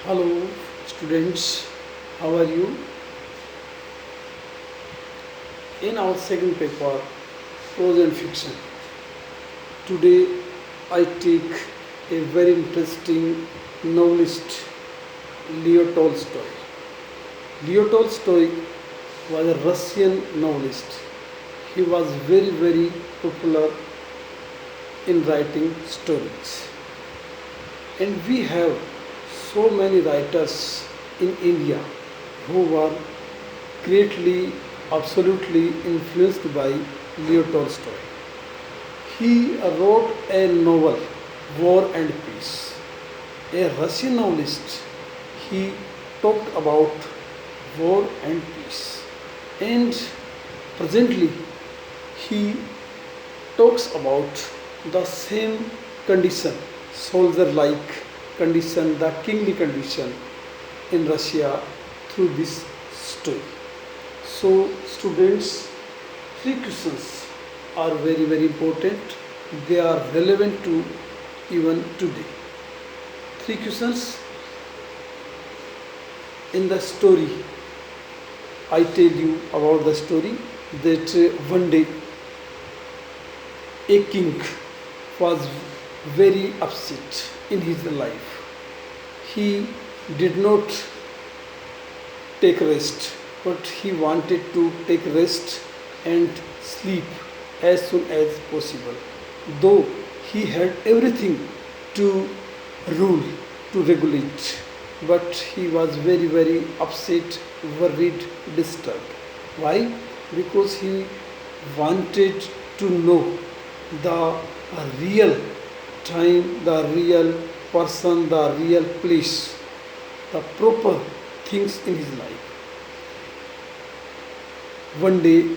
Hello, students. How are you? In our second paper, prose and fiction. Today, I take a very interesting novelist, Leo Tolstoy. Leo Tolstoy was a Russian novelist. He was very popular in writing stories. And we have so many writers in India who were greatly, absolutely influenced by Leo Tolstoy. He wrote a novel, War and Peace. A Russian novelist, he talked about war and peace. And presently, he talks about the same condition, soldier like condition, the kingly condition in Russia through this story. So, students, three questions are very important. They are relevant to even today. Three questions in the story. I tell you about the story that one day a king was very upset in his life. He did not take rest, but he wanted to take rest and sleep as soon as possible. Though he had everything to rule, to regulate, but he was very upset, worried, disturbed. Why? Because he wanted to know the real time, the real person, the real place, the proper things in his life. One day,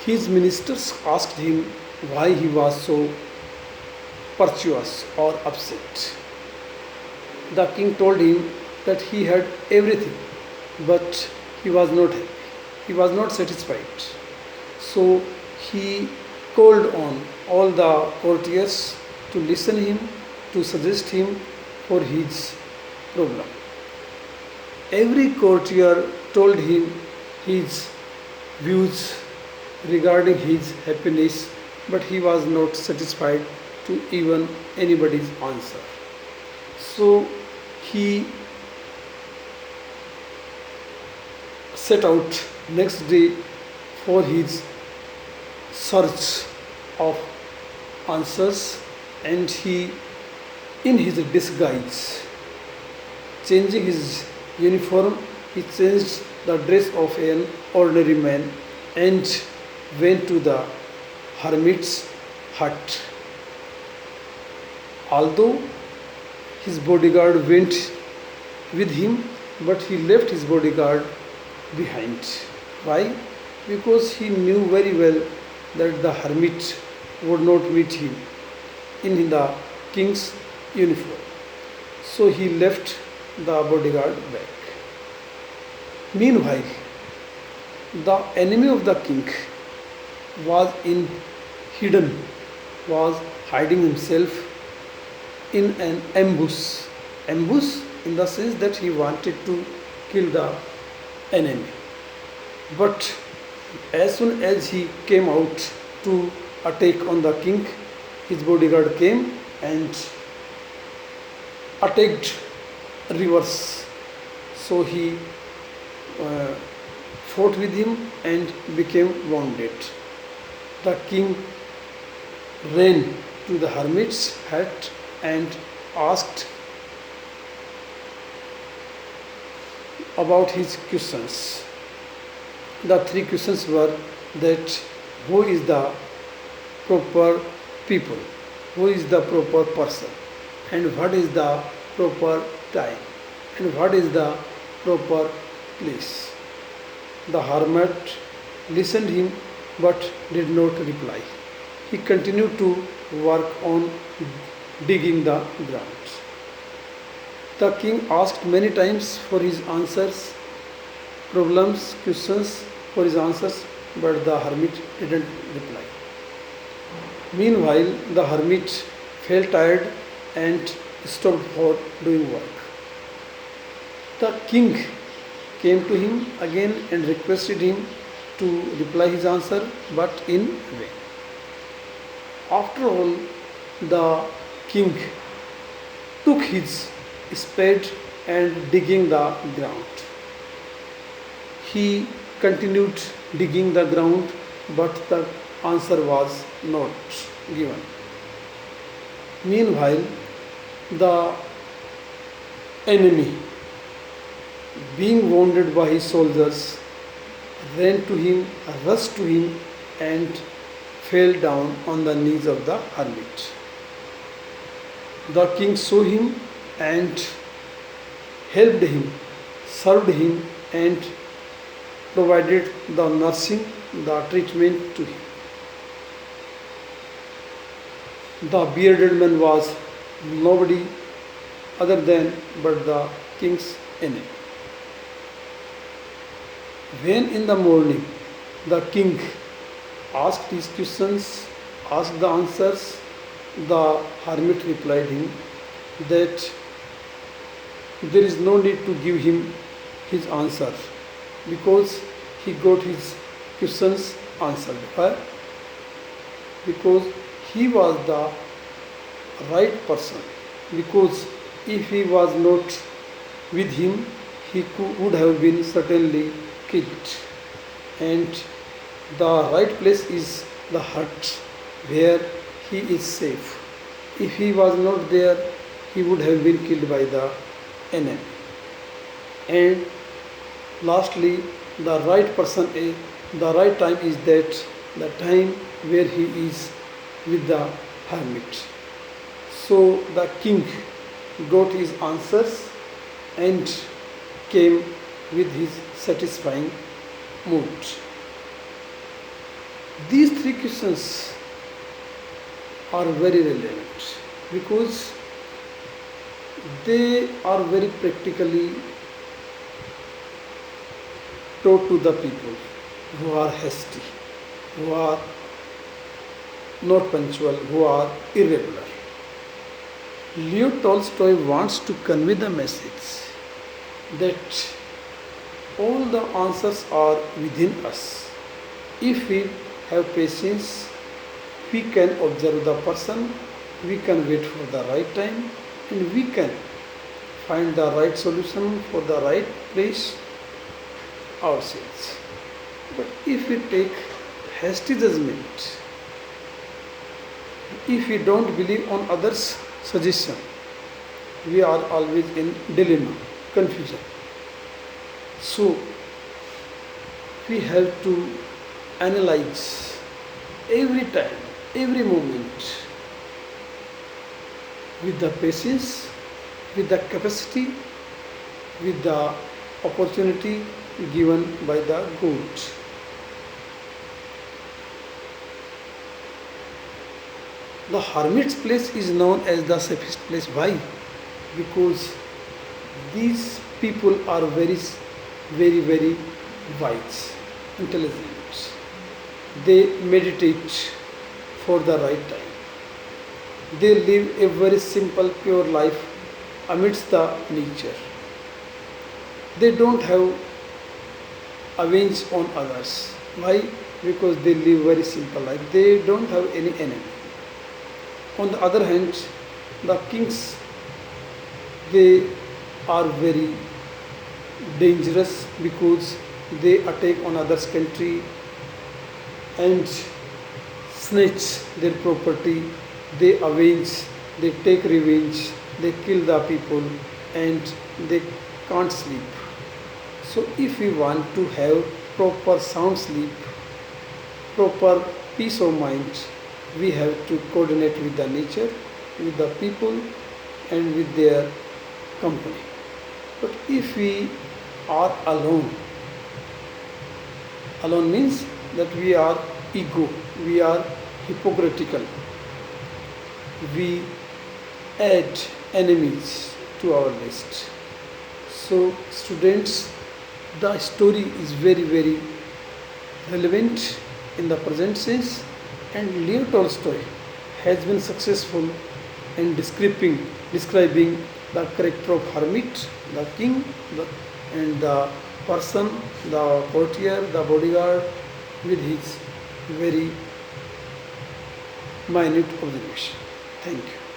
his ministers asked him why he was so pursuous or upset. The king told him that he had everything, but he was not happy. He was not satisfied. So he called on all the courtiers to listen him, to suggest him for his problem. Every courtier told him his views regarding his happiness, but he was not satisfied to even anybody's answer. So he set out next day for his search of answers, and he, in his disguise, changing his uniform, he changed the dress of an ordinary man and went to the hermit's hut. Although his bodyguard went with him, but he left his bodyguard behind. Why? Because he knew very well that the hermit would not meet him in the king's uniform. So he left the bodyguard back. Meanwhile, the enemy of the king was in hidden, was hiding himself in an ambush. Ambush in the sense that he wanted to kill the enemy. But as soon as he came out to attack on the king, his bodyguard came and attacked reverse. So he fought with him and became wounded. The king ran to the hermit's hut and asked about his questions. The three questions were that who is the proper people, who is the proper person, and what is the proper time, and what is the proper place. The hermit listened him but did not reply. He continued to work on digging the ground. The king asked many times for his answers, problems, questions for his answers, but the hermit didn't reply. Meanwhile, the hermit felt tired and stopped for doing work. The king came to him again and requested him to reply his answer, but in vain. After all, the king took his spade and digging the ground. He continued digging the ground, but the answer was not given. Meanwhile, the enemy, being wounded by his soldiers, ran to him, rushed to him, and fell down on the knees of the hermit. The king saw him and helped him, served him, and provided the nursing, the treatment to him. The bearded man was nobody other than but the king's enemy. When in the morning the king asked his questions, asked the answers, the hermit replied him that there is no need to give him his answer because he got his questions answered. Why? Because he was the right person. Because if he was not with him, he would have been certainly killed. And the right place is the hut where he is safe. If he was not there, he would have been killed by the enemy. And lastly, the right person, the right time is that the time where he is with the hermit. So the king got his answers and came with his satisfying mood. These three questions are very relevant because they are very practically taught to the people who are hasty, who are not punctual, who are irregular. Leo Tolstoy wants to convey the message that all the answers are within us. If we have patience, we can observe the person, we can wait for the right time, and we can find the right solution for the right place ourselves. But if we take hasty judgment, if we don't believe on others' suggestion, we are always in dilemma, confusion. So we have to analyze every time, every moment with the patience, with the capacity, with the opportunity given by the good. The hermit's place is known as the safest place. Why? Because these people are very wise, intelligent. They meditate for the right time. They live a very simple, pure life amidst the nature. They don't have avenge on others. Why? Because they live very simple life. They don't have any enemy. On the other hand, the kings, they are very dangerous because they attack on others' country and snatch their property, they avenge, they take revenge, they kill the people and they can't sleep. So if we want to have proper sound sleep, proper peace of mind, we have to coordinate with the nature, with the people and with their company. But if we are alone, alone means that we are ego, we are hypocritical, we add enemies to our list. So students, the story is very relevant in the present sense, and Leo Tolstoy has been successful in describing the character of hermit, the king, and the person, the courtier, the bodyguard, with his very minute observation. Thank you.